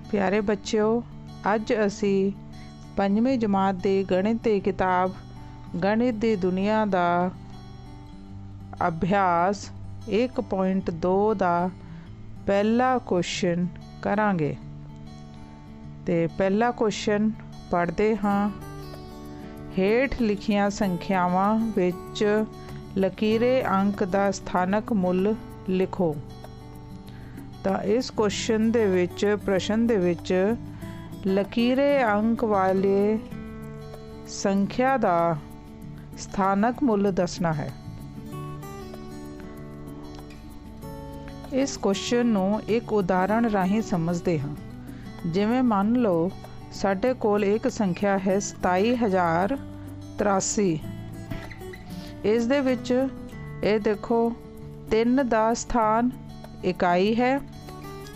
प्यारे बच्चों, अज असी पंजवीं जमात की गणित की किताब गणित की दुनिया का अभ्यास 1.2 का पहला क्वेश्चन करांगे। ते पहला क्वेश्चन पढ़ते हाँ। हेठ लिखियां संख्यावां विच लकीरे अंक का स्थानक मुल लिखो। तो इस क्वेश्चन दे विच प्रश्न दे विच लकीरे अंक वाले संख्या का स्थानक मुल दसना है। इस क्वेश्चन नूं एक उदाहरण राही समझते हाँ। जिवें मान लो साडे कोल एक संख्या है 27,083। इस दे विच ये देखो 3 का स्थान इकाई है,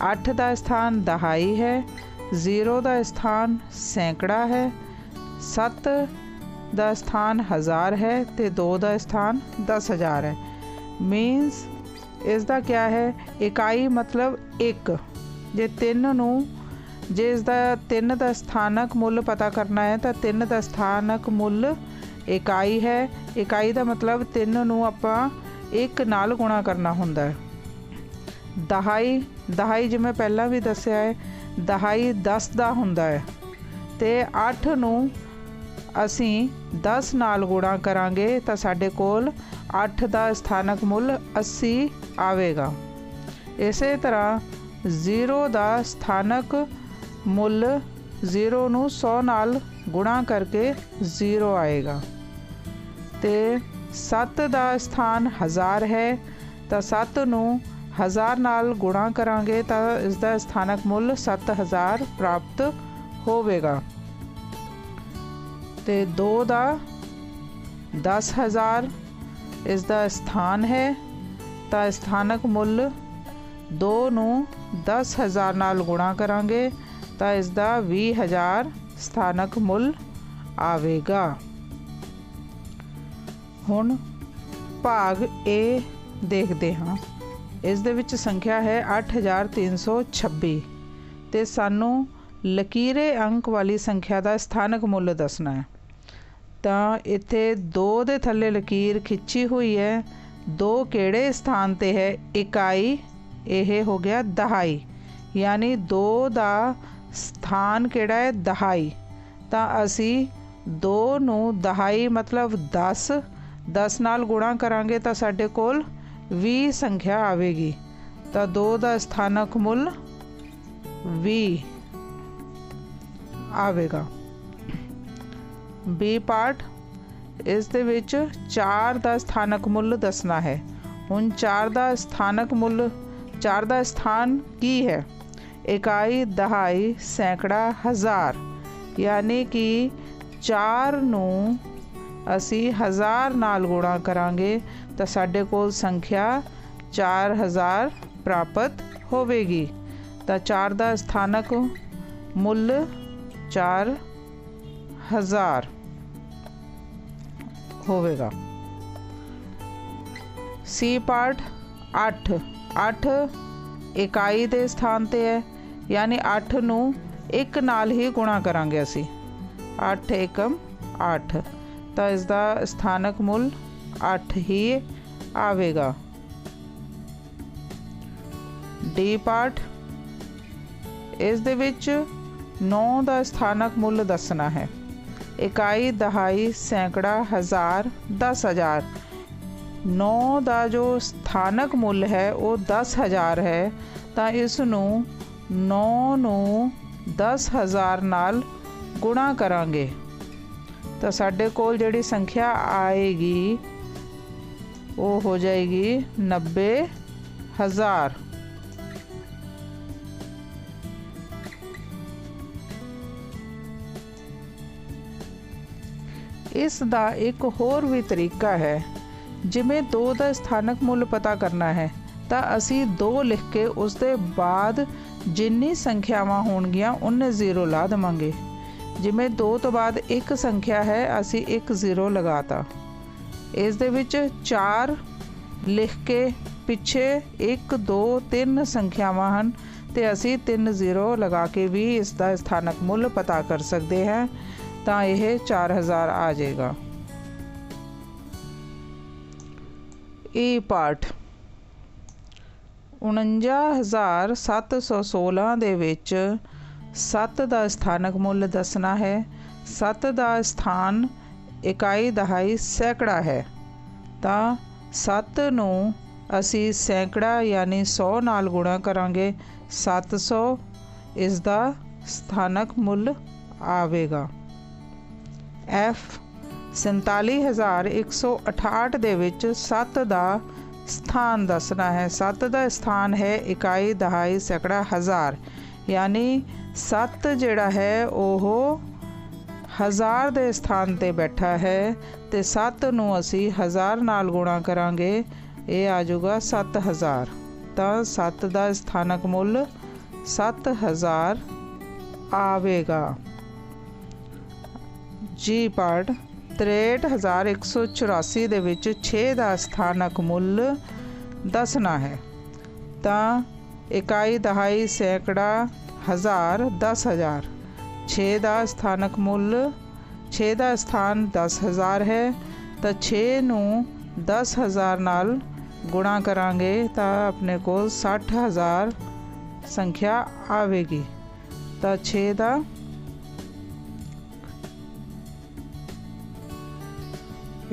8 का स्थान दहाई है, 0 का स्थान सैकड़ा है, 7 का स्थान हज़ार है, तो 2 का स्थान 10,000 है। मीनस इसका क्या है, इकाई मतलब एक। जे 3 नूं जे इसका 3 का स्थानक मुल पता करना है तो 3 का स्थानक मुल इकाई है। इकाई का मतलब 3 नूं आपां 1 नाल गुणा करना हुंदा है। दहाई जिवें पहला भी दस्सिया है, दहाई 10 का हुंदा है, तो 8 नूं असीं 10 नाल गुणा करांगे तो साडे कोल 8 का स्थानक मुल 80 आवेगा। इस तरह 0 का स्थानक मुल 0 नूं 100 नाल गुणा करके 0 आएगा। तो 7 का स्थान हज़ार है, तो 7 नूं 1000 नाल गुणा करांगे तो इसका स्थानक मुल 7000 प्राप्त होवेगा। तो 2 का 10,000 इसका स्थान है, तो स्थानक मुल 2 नूं 10,000 नाल गुणा करांगे तो इसका 20,000 स्थानक मुल आवेगा। हुण भाग ए देखते हाँ। इस दे विच संख्या है 8,326 ते सानू लकीरे अंक वाली संख्या का स्थानक मुल दसना है। तो इत्थे 2 दे थल्ले लकीर खिंची हुई है। 2 केड़े स्थान ते है, इकाई, यह हो गया दहाई, यानी 2 का स्थान केड़ा है दहाई। तो असी 2 नूं दहाई मतलब 10 नाल गुणा करांगे तो साडे कोल 20 संख्या आवेगी। तो 2 का स्थानक मुल 20 आवेगा। बी पार्ट, इस दे विच 4 का स्थानक मुल दसना है। हुण 4 का स्थानक मुल 4 का स्थान की है, इकाई, दहाई, सैकड़ा, हज़ार, यानी कि 4 नूं असी 1000 नाल गुणा करांगे तो साडे कोल संख्या 4000 प्राप्त होवेगी। तो 4 का स्थानक मुल 4000 होवेगा। सी पार्ट 8 इकाई के स्थान ते है, यानी 8 नूं 1 नाल ही गुणा करांगे असी। 8 एकम 8, तो इसका स्थानक मुल 8 ही आवेगा। डी पार्ट, इस दे विच 9 का स्थानक मुल दसना है। इकाई, दहाई, सैकड़ा, हज़ार, 10,000। 9 का जो स्थानक मुल है वो 10,000 है। तो इस 9 नूं 10,000 नाल गुणा करांगे तो साडे कोल जिहड़ी संख्या आएगी वो हो जाएगी 90,000। इस दा एक होर भी तरीका है। जिमें 2 का स्थानक मुल पता करना है तो असी 2 लिख के उसके बाद जिन्नी संख्यावां होणगियां उन्ने 0 ला देवांगे। जिमें 2 तो बाद एक संख्या है, असी 1 0 लगाता। इस दे विच 4 लिख के ਪਿੱਛੇ 1 2 3 ਸੰਖਿਆਵਾਂ ਹਨ ਤੇ ਅਸੀਂ 3 0 ਲਗਾ ਕੇ ਵੀ ਇਸ ਦਾ ਸਥਾਨਕ ਮੁੱਲ ਪਤਾ ਕਰ ਸਕਦੇ ਹਾਂ, ਤਾਂ ਇਹ 4000 ਆ ਜਾਏਗਾ। ਇਹ ਪਾਠ 49716 ਦੇ ਵਿੱਚ 7 ਦਾ ਸਥਾਨਕ ਮੁੱਲ ਦੱਸਣਾ ਹੈ। 7 ਦਾ ਸਥਾਨ ਇਕਾਈ ਦਹਾਈ ਸੈਂਕੜਾ ਹੈ, ਤਾਂ 7 ਨੂੰ ਅਸੀਂ ਸੈਂਕੜਾ ਯਾਨੀ 100 ਨਾਲ ਗੁਣਾ ਕਰਾਂਗੇ, 700 ਇਸ ਦਾ ਸਥਾਨਕ ਮੁੱਲ ਆਵੇਗਾ। F 47168 ਦੇ ਵਿੱਚ 7 ਦਾ ਸਥਾਨ ਦੱਸਣਾ ਹੈ। 7 ਦਾ ਸਥਾਨ ਹੈ ਇਕਾਈ ਦਹਾਈ ਸੈਂਕੜਾ ਹਜ਼ਾਰ, ਯਾਨੀ 7 ਜਿਹੜਾ ਹੈ ਉਹ 1000 ਦੇ ਸਥਾਨ 'ਤੇ ਬੈਠਾ ਹੈ ਤੇ 7 ਨੂੰ ਅਸੀਂ 1000 ਨਾਲ ਗੁਣਾ ਕਰਾਂਗੇ, ਇਹ ਆ ਜਾਊਗਾ 7000। ਤਾਂ 7 ਦਾ ਸਥਾਨਕ ਮੁੱਲ 7000 ਆਵੇਗਾ। ਜੀ ਪਾਠ 63184 ਦੇ ਵਿੱਚ 6 ਦਾ ਸਥਾਨਕ ਮੁੱਲ ਦੱਸਣਾ ਹੈ। ਤਾਂ ਇਕਾਈ ਦਹਾਈ ਸੈਂਕੜਾ ਹਜ਼ਾਰ 10000, 6 ਦਾ ਸਥਾਨਕ ਮੁੱਲ 6 ਦਾ ਸਥਾਨ 10000 ਹੈ, ਤਾਂ 6 ਨੂੰ 10000 ਨਾਲ ਗੁਣਾ ਕਰਾਂਗੇ ਤਾਂ ਆਪਣੇ ਕੋਲ 60000 ਸੰਖਿਆ ਆਵੇਗੀ। ਤਾਂ 6 ਦਾ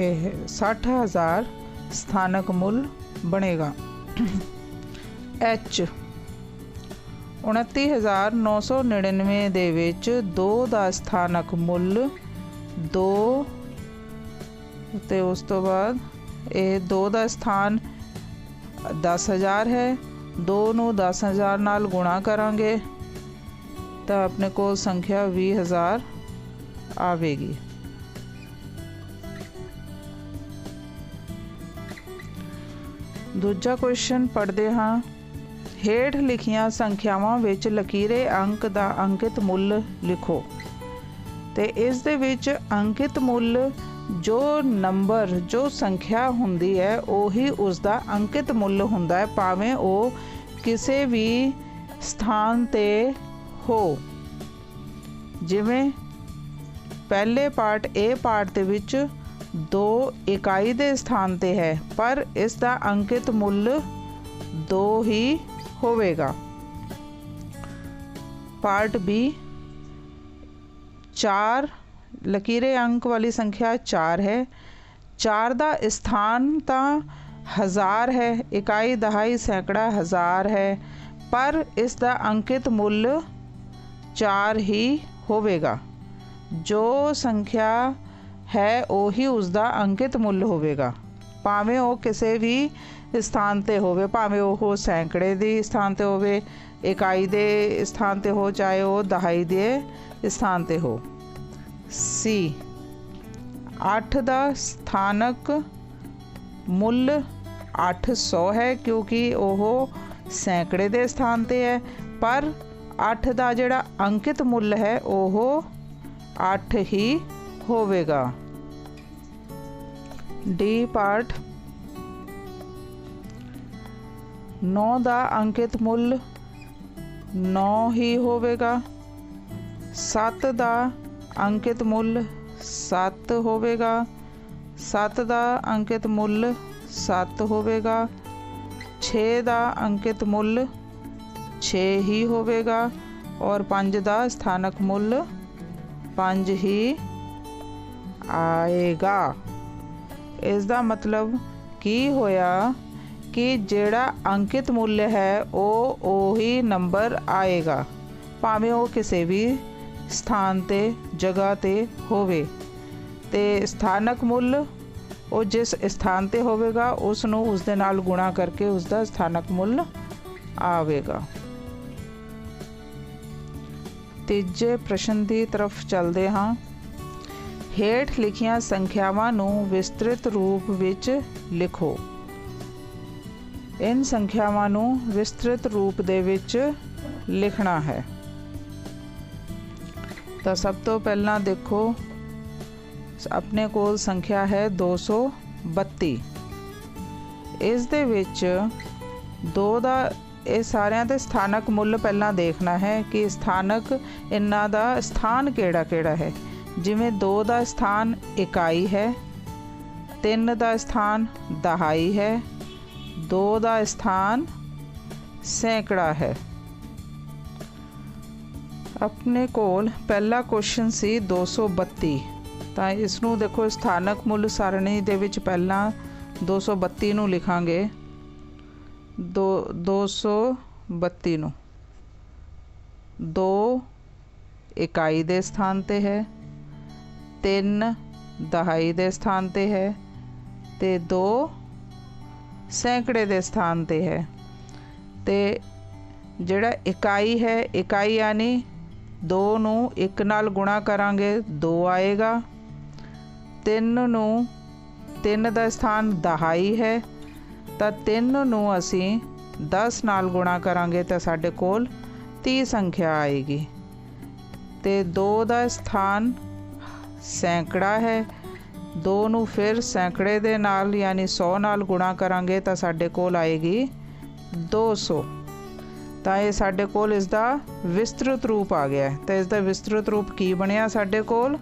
ਇਹ 60000 ਸਥਾਨਕ ਮੁੱਲ ਬਣੇਗਾ। H 29999 ਦੇ ਵਿੱਚ 2 ਦਾ ਸਥਾਨਕ ਮੁੱਲ 2 ਤੇ ਉਸ ਤੋਂ ਬਾਅਦ ਇਹ 2 ਦਾ ਸਥਾਨ 10000 ਹੈ, 2 ਨੂੰ 10000 ਨਾਲ ਗੁਣਾ ਕਰਾਂਗੇ ਤਾਂ ਆਪਣੇ ਕੋਲ ਸੰਖਿਆ 20000 ਆਵੇਗੀ। ਦੂਜਾ ਕੁਐਸਚਨ ਪੜ੍ਹਦੇ ਹਾਂ। ਹੇਠ ਲਿਖੀਆਂ ਸੰਖਿਆਵਾਂ ਵਿੱਚ ਲਕੀਰੇ ਅੰਕ ਦਾ ਅੰਕਿਤ ਮੁੱਲ ਲਿਖੋ। ਤੇ ਇਸ ਦੇ ਵਿੱਚ ਅੰਕਿਤ ਮੁੱਲ ਜੋ ਨੰਬਰ ਜੋ ਸੰਖਿਆ ਹੁੰਦੀ ਹੈ ਉਹੀ ਉਸ ਦਾ ਅੰਕਿਤ ਮੁੱਲ ਹੁੰਦਾ ਹੈ, ਭਾਵੇਂ ਉਹ ਕਿਸੇ ਵੀ ਸਥਾਨ 'ਤੇ ਹੋ। ਜਿਵੇਂ ਪਹਿਲੇ ਪਾਰਟ A ਪਾਰਟ ਦੇ ਵਿੱਚ 2 ਇਕਾਈ ਦੇ ਸਥਾਨ 'ਤੇ ਹੈ, ਪਰ ਇਸ ਦਾ ਅੰਕਿਤ ਮੁੱਲ 2 ਹੀ ਹੋਵੇਗਾ। ਪਾਰਟ B 4 ਲਕੀਰੇ ਅੰਕ ਵਾਲੀ ਸੰਖਿਆ 4 ਹੈ, 4 ਦਾ ਸਥਾਨ ਤਾਂ 1000 ਹੈ, ਇਕਾਈ ਦਹਾਈ ਸੈਂਕੜਾ 1000 ਹੈ, ਪਰ ਇਸ ਦਾ ਅੰਕਿਤ ਮੁੱਲ 4 ਹੀ ਹੋਵੇਗਾ। ਜੋ ਸੰਖਿਆ ਹੈ ਉਹੀ ਉਸ ਦਾ ਅੰਕਿਤ ਮੁੱਲ ਹੋਵੇਗਾ, ਭਾਵੇਂ ਉਹ ਕਿਸੇ ਵੀ ਸਥਾਨ 'ਤੇ ਹੋਵੇ, ਭਾਵੇਂ ਉਹ ਸੈਂਕੜੇ ਦੀ ਸਥਾਨ 'ਤੇ ਹੋਵੇ, ਇਕਾਈ ਦੇ ਸਥਾਨ 'ਤੇ ਹੋ, ਚਾਹੇ ਉਹ ਦਹਾਈ ਦੇ ਸਥਾਨ 'ਤੇ ਹੋ। C 8 ਦਾ ਸਥਾਨਕ ਮੁੱਲ 800 ਹੈ, ਕਿਉਂਕਿ ਉਹ ਸੈਂਕੜੇ ਦੇ ਸਥਾਨ 'ਤੇ ਹੈ, ਪਰ 8 ਦਾ ਜਿਹੜਾ ਅੰਕਿਤ ਮੁੱਲ ਹੈ ਉਹ 8 ਹੀ ਹੋਵੇਗਾ। D ਪਾਰਟ 9 ਦਾ ਅੰਕਿਤ ਮੁੱਲ 9 ਹੀ ਹੋਵੇਗਾ। 7 ਦਾ ਅੰਕਿਤ ਮੁੱਲ 7 ਹੋਵੇਗਾ। 7 ਦਾ ਅੰਕਿਤ ਮੁੱਲ 7 ਹੋਵੇਗਾ। 6 ਦਾ ਅੰਕਿਤ ਮੁੱਲ 6 ਹੀ ਹੋਵੇਗਾ ਔਰ 5 ਦਾ ਸਥਾਨਕ ਮੁੱਲ 5 ਹੀ ਆਏਗਾ। ਇਸ ਦਾ ਮਤਲਬ ਕੀ ਹੋਇਆ ਕਿ ਜਿਹੜਾ ਅੰਕਿਤ ਮੁੱਲ ਹੈ ਉਹ ਉਹੀ ਨੰਬਰ ਆਏਗਾ, ਭਾਵੇਂ ਉਹ ਕਿਸੇ ਵੀ ਸਥਾਨ 'ਤੇ ਜਗ੍ਹਾ 'ਤੇ ਹੋਵੇ। ਤੇ ਸਥਾਨਕ ਮੁੱਲ ਉਹ ਜਿਸ ਸਥਾਨ 'ਤੇ ਹੋਵੇਗਾ ਉਸ ਨੂੰ ਉਸ ਦੇ ਨਾਲ ਗੁਣਾ ਕਰਕੇ ਉਸ ਦਾ ਸਥਾਨਕ ਮੁੱਲ ਆਵੇਗਾ। ਤੀਜੇ ਪ੍ਰਸ਼ਨ ਦੀ ਤਰਫ ਚੱਲਦੇ ਹਾਂ। ਹੇਠ ਲਿਖੀਆਂ ਸੰਖਿਆਵਾਂ ਨੂੰ ਵਿਸਤ੍ਰਿਤ ਰੂਪ ਵਿੱਚ ਲਿਖੋ। ਇਨ ਸੰਖਿਆਵਾਂ ਨੂੰ ਵਿਸਤ੍ਰਿਤ ਰੂਪ ਦੇ ਵਿੱਚ ਲਿਖਣਾ ਹੈ। ਤਾਂ ਸਭ ਤੋਂ ਪਹਿਲਾਂ ਦੇਖੋ, ਆਪਣੇ ਕੋਲ ਸੰਖਿਆ ਹੈ 232। ਇਸ ਦੇ ਵਿੱਚ 2 ਦਾ ਇਹ ਸਾਰਿਆਂ ਦੇ ਸਥਾਨਕ ਮੁੱਲ ਪਹਿਲਾਂ ਦੇਖਣਾ ਹੈ ਕਿ ਸਥਾਨਕ ਇਹਨਾਂ ਦਾ ਸਥਾਨ ਕਿਹੜਾ ਕਿਹੜਾ ਹੈ। ਜਿਵੇਂ 2 ਦਾ ਸਥਾਨ ਇਕਾਈ ਹੈ, 3 ਦਾ ਸਥਾਨ ਦਹਾਈ ਹੈ, 2 ਦਾ ਸਥਾਨ ਸੈਂਕੜਾ ਹੈ। ਆਪਣੇ ਕੋਲ ਪਹਿਲਾ ਕੁਐਸਚਨ ਸੀ 232, ਤਾਂ ਇਸ ਨੂੰ ਦੇਖੋ ਸਥਾਨਕ ਮੁੱਲ ਸਾਰਣੀ ਦੇ ਵਿੱਚ ਪਹਿਲਾਂ 232 ਨੂੰ ਲਿਖਾਂਗੇ। 232 ਨੂੰ 2 ਇਕਾਈ ਦੇ ਸਥਾਨ ਤੇ ਹੈ, 3 ਦਹਾਈ ਦੇ ਸਥਾਨ ਤੇ ਹੈ ਤੇ 2 ਸੈਂਕੜੇ ਦੇ ਸਥਾਨ ਤੇ ਹੈ। ਤੇ ਜਿਹੜਾ ਇਕਾਈ ਹੈ, ਇਕਾਈ यानी 2 ਨੂੰ 1 ਨਾਲ ਗੁਣਾ ਕਰਾਂਗੇ 2 ਆਏਗਾ। 3 ਨੂੰ 3 ਦਾ ਸਥਾਨ ਦਹਾਈ ਹੈ ਤਾਂ 3 ਨੂੰ ਅਸੀਂ 10 ਨਾਲ ਗੁਣਾ ਕਰਾਂਗੇ ਤਾਂ ਸਾਡੇ ਕੋਲ 30 ਸੰਖਿਆ ਆਏਗੀ। ਤੇ 2 ਦਾ ਸਥਾਨ ਸੈਂਕੜਾ ਹੈ, 2 ਨੂੰ ਫਿਰ ਸੈਂਕੜੇ ਦੇ ਨਾਲ यानी 100 ਨਾਲ ਗੁਣਾ ਕਰਾਂਗੇ ਤਾਂ ਸਾਡੇ ਕੋਲ ਆਏਗੀ 200। ਤਾਂ ਇਹ ਸਾਡੇ ਕੋਲ ਇਸ ਦਾ ਵਿਸਤ੍ਰਿਤ ਰੂਪ ਆ ਗਿਆ। ਤਾਂ ਇਸ ਦਾ ਵਿਸਤ੍ਰਿਤ ਰੂਪ ਕੀ ਬਣਿਆ ਸਾਡੇ ਕੋਲ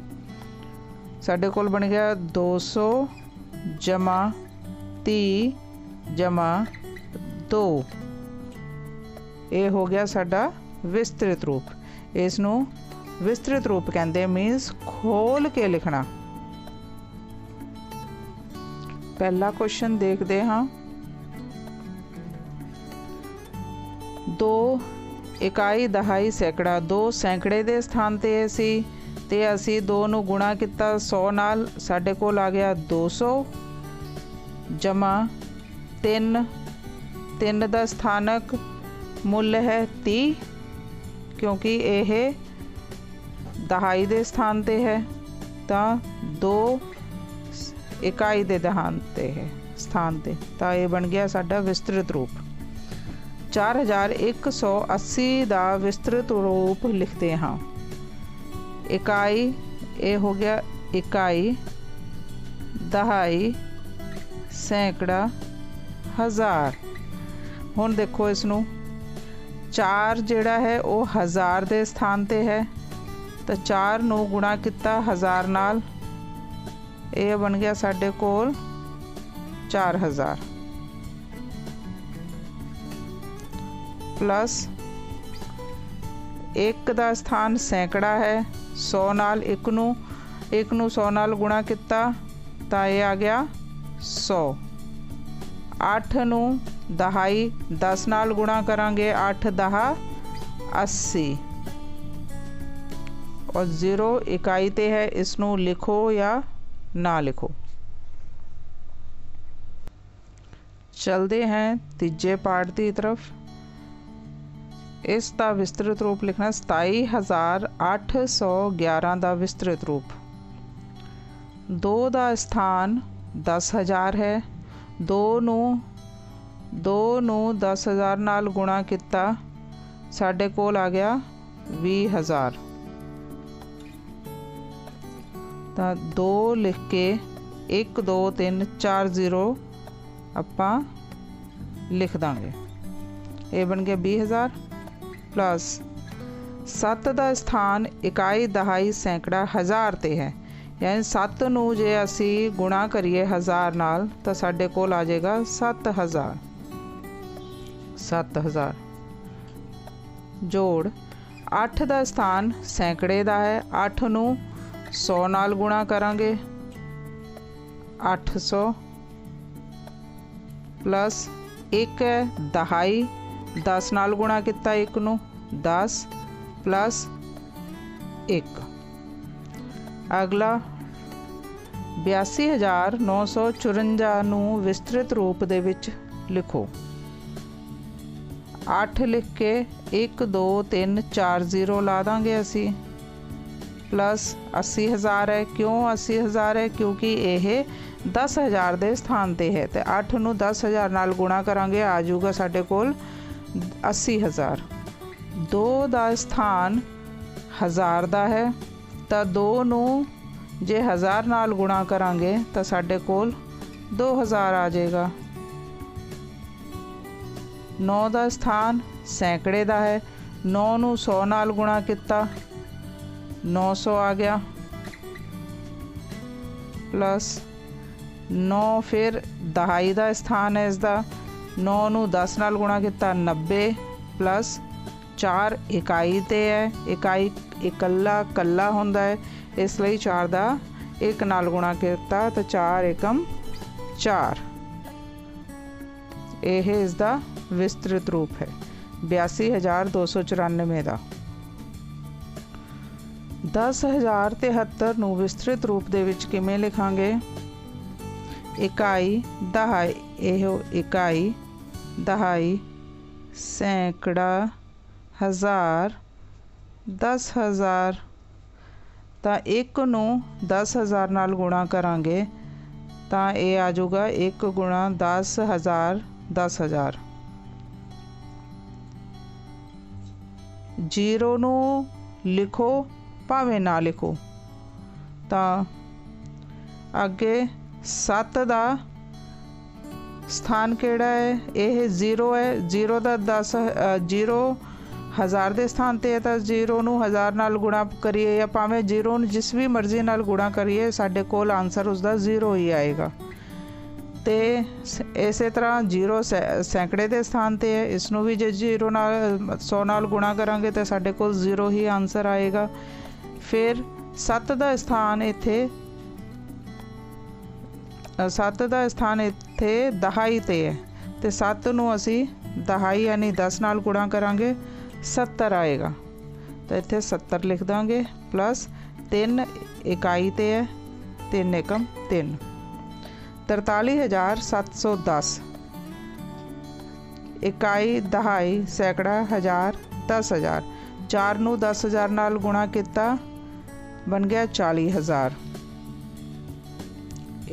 ਬਣ ਗਿਆ 200 ਜਮਾ 30 ਜਮਾ 2। ਇਹ ਹੋ ਗਿਆ ਸਾਡਾ ਵਿਸਤ੍ਰਿਤ ਰੂਪ। ਇਸ ਨੂੰ ਵਿਸਤ੍ਰਿਤ ਰੂਪ ਕਹਿੰਦੇ, ਮੀਨਸ ਖੋਲ ਕੇ ਲਿਖਣਾ। ਪਹਿਲਾ ਕੁਐਸਚਨ ਦੇਖਦੇ ਹਾਂ। 2 ਇਕਾਈ ਦਹਾਈ ਸੈਂਕੜਾ, 2 ਸੈਂਕੜੇ ਦੇ ਸਥਾਨ ਤੇ ਸੀ ਤੇ ਅਸੀਂ 2 ਨੂੰ ਗੁਣਾ ਕੀਤਾ 100 ਨਾਲ, ਸਾਡੇ ਕੋਲ ਆ ਗਿਆ 200 ਜਮਾ 3 ਦਾ ਸਥਾਨਕ ਮੁੱਲ ਹੈ 30 ਕਿਉਂਕਿ ਇਹ ਦਹਾਈ ਦੇ ਸਥਾਨ ਤੇ ਹੈ, ਤਾਂ 2 ਇਕਾਈ ਦੇ ਦਹਾਨ ਤੇ ਹੈ ਸਥਾਨ ਤੇ। ਤਾਂ ਇਹ ਬਣ ਗਿਆ ਸਾਡਾ ਵਿਸਤ੍ਰਿਤ ਰੂਪ। 4180 ਦਾ ਵਿਸਤ੍ਰਿਤ ਰੂਪ ਲਿਖਦੇ ਹਾਂ। ਇਕਾਈ ਇਹ ਹੋ ਗਿਆ ਇਕਾਈ ਦਹਾਈ ਸੈਂਕੜਾ ਹਜ਼ਾਰ। ਹੁਣ ਦੇਖੋ ਇਸ ਨੂੰ 4 ਜਿਹੜਾ ਹੈ ਉਹ ਹਜ਼ਾਰ ਦੇ ਸਥਾਨ ਤੇ ਹੈ ਤਾਂ 4 ਨੂੰ ਗੁਣਾ ਕੀਤਾ 1000 ਨਾਲ, ਇਹ ਬਣ ਗਿਆ ਸਾਡੇ ਕੋਲ 4000 प्लस 1 ਦਾ ਸਥਾਨ ਸੈਂਕੜਾ ਹੈ, 100 ਨਾਲ 1 ਨੂੰ 100 ਨਾਲ ਗੁਣਾ ਕੀਤਾ ਤਾਂ ਇਹ ਆ ਗਿਆ 100। 8 ਨੂੰ ਦਹਾਈ 10 ਨਾਲ ਗੁਣਾ ਕਰਾਂਗੇ, 8 ਦਹਾ 80 और 0 इकाई ते है, इसनों लिखो या ना लिखो। चलते हैं तीजे पार्ट की तरफ। इस दा विस्तृत रूप लिखना 27,811 का विस्तृत रूप। 2 का स्थान 10,000 है, 2 नू 10,000 नाल गुणा किता साडे कोल आ गया 20,000। तो 2 लिख के 1 2 3 4 0 आपां लिख देंगे, ये बन गया 20,000 प्लस 7 का स्थान इकाई दहाई सैकड़ा हज़ार ते है, यानी 7 नू जे असी गुणा करिए 1000 नाल तो साडे कोल आ जाएगा 7,000 जोड़ 8 का स्थान सैकड़े का है, 8 नू 100 नाल गुणा करांगे 800 प्लस 1 है दहाई 10 नाल गुणा किता 1 नू 10 प्लस 1। अगला 82,954 नू विस्तृत रूप दे विच लिखो। 8 लिख के 1 2 3 4 0 ला देंगे असी प्लस 80,000 है। क्यों 80,000 है? क्योंकि यह 10,000 के स्थान पर है, तो 8 नू 10,000 नाल गुणा करांगे आ जाऊगा साडे कोल 80,000। 2 का स्थान 1000 का है तो 2 नू जे 1000 नाल गुणा करांगे तो साडे कोल 2000 आ जाएगा। 9 ਦਾ ਸਥਾਨ ਸੈਂਕੜੇ ਦਾ ਹੈ। 9 ਨੂੰ 100 ਨਾਲ ਗੁਣਾ ਕੀਤਾ 900 ਆ ਗਿਆ, प्लस 9 फिर दहाई का स्थान है इसका। 9 ਨੂੰ 10 ਨਾਲ गुणा किया 90 प्लस 4 इकाई ते है। इकाई इकल्ला कल्ला होंदा है, इसलिए 4 का 1 ਨਾਲ गुणा किया तो 4 एकम 4। यह इसका विस्तृत रूप है 82,294 का। 10,073 ਨੂੰ विस्तृत रूप ਦੇ ਵਿੱਚ ਕਿਵੇਂ ਲਿਖਾਂਗੇ? इकाई दहाई, ਇਹੋ इकाई दहाई सैकड़ा हज़ार 10,000। ਤਾਂ 1 ਨੂੰ 10,000 ਨਾਲ ਗੁਣਾ ਕਰਾਂਗੇ ਤਾਂ ਇਹ ਆ ਜਾਊਗਾ 1 ਗੁਣਾ 10,000 10,000। 0 ਨੂੰ ਲਿਖੋ ਭਾਵੇਂ ਨਾ ਲਿਖੋ। ਤਾਂ ਅੱਗੇ 7 ਦਾ ਸਥਾਨ ਕਿਹੜਾ ਹੈ? ਇਹ 0 ਹੈ। 0 ਦਾ 10,000 ਦੇ ਸਥਾਨ ਤੇ ਹੈ ਤਾਂ 0 ਨੂੰ 1000 ਨਾਲ ਗੁਣਾ ਕਰੀਏ ਜਾਂ ਭਾਵੇਂ 0 ਨੂੰ ਜਿਸ ਵੀ ਮਰਜ਼ੀ ਨਾਲ ਗੁਣਾ ਕਰੀਏ ਸਾਡੇ ਕੋਲ ਆਨਸਰ ਉਸਦਾ 0 ਹੀ ਆਏਗਾ। ਤੇ ਇਸੇ ਤਰ੍ਹਾਂ 0 ਸੈਂਕੜੇ ਦੇ ਸਥਾਨ ਤੇ ਹੈ, ਇਸ ਨੂੰ ਵੀ ਜੇ 0 ਨਾਲ 100 ਨਾਲ ਗੁਣਾ ਕਰਾਂਗੇ ਤਾਂ ਸਾਡੇ ਕੋਲ 0 ਹੀ ਆਨਸਰ ਆਏਗਾ। ਫਿਰ 7 ਦਾ ਸਥਾਨ ਇੱਥੇ 7 ਦਾ ਸਥਾਨ ਇੱਥੇ ਦਹਾਈ ਤੇ ਹੈ ਤੇ 7 ਨੂੰ ਅਸੀਂ ਦਹਾਈ ਯਾਨੀ 10 ਨਾਲ ਗੁਣਾ ਕਰਾਂਗੇ 70 ਆਏਗਾ। ਤਾਂ ਇੱਥੇ 70 ਲਿਖ ਦਾਂਗੇ ਪਲੱਸ 3 ਇਕਾਈ ਤੇ ਹੈ 3 ਏਕਮ 3। 43,710 इकाई दहाई सैकड़ा हज़ार 10,000। 4 ਨੂੰ 10,000 ਨਾਲ गुणा किया बन गया 40,000।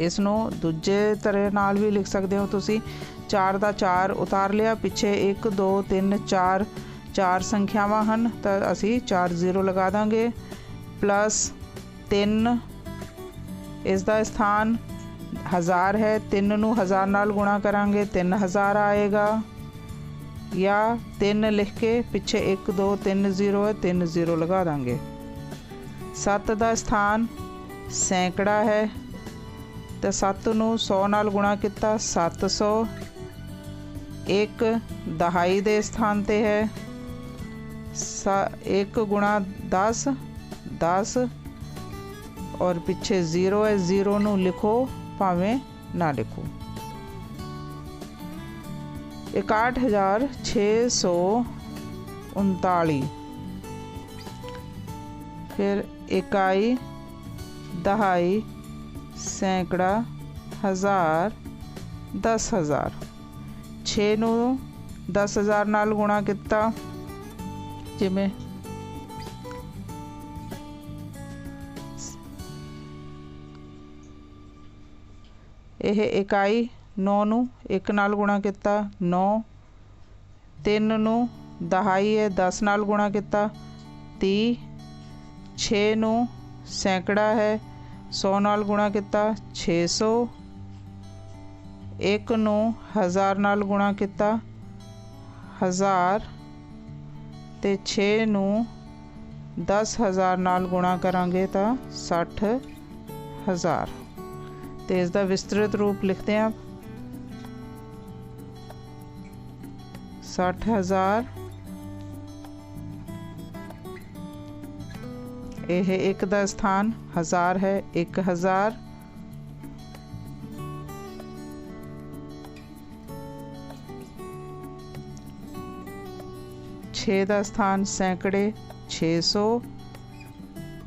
इस नूं दूजे तरह नाल भी लिख सकते हो तुसी। 4 ਦਾ 4 उतार लिया, पिछे 1 2 3 4 4 संख्यावां हन तो असी 4 0 लगा देंगे प्लस 3 इसका स्थान 1000 है। 3 ਨੂੰ 1000 ਨਾਲ गुणा करांगे 3000 आएगा या 3 लिख के पिछे 1 2 3 0 है 3 0 लगा देंगे। 7 का स्थान सैकड़ा है तो 7 ਨੂੰ 100 ਨਾਲ गुणा किया 700। 1 दहाई के स्थान ते है 1 गुणा 10 10 और पिछे 0 है 0 ਨੂੰ लिखो भावें ना लिखो। 61,639। फिर इकाई दहाई सैकड़ा हज़ार 10,000। 6 ਨੂੰ 10,000 ਨਾਲ गुणा किया जिमें यह इकाई 9 ਨੂੰ 1 ਨਾਲ गुणा किया 9। 3 ਨੂੰ दहाई है 10 ਨਾਲ गुणा किया 30। 6 ਨੂੰ सैकड़ा है 100 ਨਾਲ गुणा किया 600। 1 ਨੂੰ 1000 ਨਾਲ गुणा किया 1000 ਤੇ 6 ਨੂੰ 10,000 ਨਾਲ गुणा करांगे तो 60,000। तो इसका विस्तृत रूप लिखते हैं आप 60,000। यह 1 का स्थान 1000 है 1000। 6 का स्थान सैकड़े 600।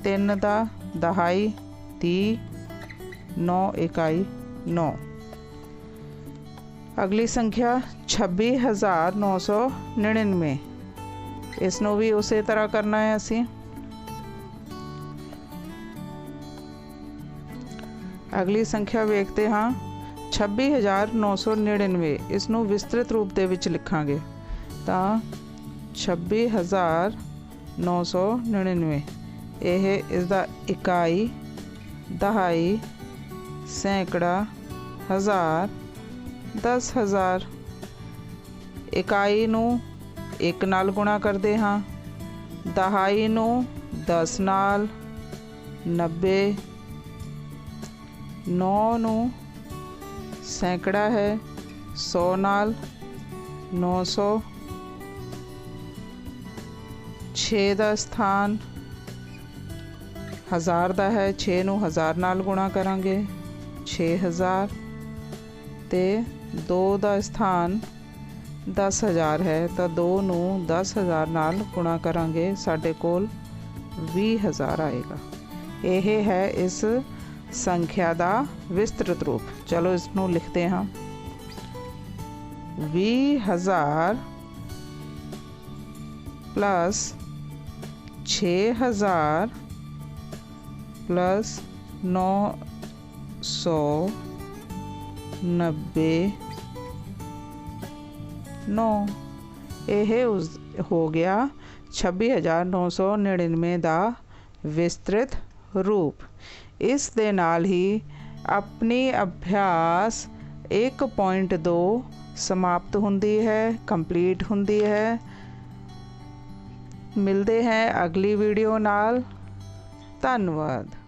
3 का दहाई 30। 9 इकाई 9। अगली संख्या 26,999। इसनों भी उसी तरह करना है असी। अगली संख्या वेखते हाँ 26,999। इसनों विस्तृत रूप दे विच लिखांगे तो 26,999। यह इसका इकाई दहाई सैकड़ा हज़ार 10,000। ਇਕਾਈ ਨੂੰ 1 ਨਾਲ ਗੁਣਾ ਕਰਦੇ ਹਾਂ, ਦਹਾਈ ਨੂੰ 10 ਨਾਲ, 90, 9 ਨੂੰ ਸੈਂਕੜਾ ਹੈ 100 ਨਾਲ, 900, 6 ਦਾ ਸਥਾਨ ਹਜ਼ਾਰ ਦਾ ਹੈ, 6 ਨੂੰ 1000 ਨਾਲ ਗੁਣਾ ਕਰਾਂਗੇ 6000, ਤੇ 2 ਦਾ ਸਥਾਨ 10000 ਹੈ ਤਾਂ 2 ਨੂੰ 10000 ਨਾਲ ਗੁਣਾ ਕਰਾਂਗੇ, ਸਾਡੇ ਕੋਲ 20000 ਆਏਗਾ। ਇਹ ਹੈ ਇਸ ਸੰਖਿਆ ਦਾ ਵਿਸਤ੍ਰਿਤ ਰੂਪ। ਚਲੋ ਇਸ ਨੂੰ ਲਿਖਦੇ ਹਾਂ। 20000 प्लस 6000 प्लस 990 9 ਇਹ ਹੋ ਗਿਆ 26999 ਦਾ ਵਿਸਤ੍ਰਿਤ ਰੂਪ। ਇਸ ਦੇ ਨਾਲ ਹੀ ਆਪਣੀ ਅਭਿਆਸ 1.2 ਸਮਾਪਤ ਹੁੰਦੀ ਹੈ, ਕੰਪਲੀਟ ਹੁੰਦੀ ਹੈ। ਮਿਲਦੇ हैं अगली वीडियो नाल। धन्यवाद।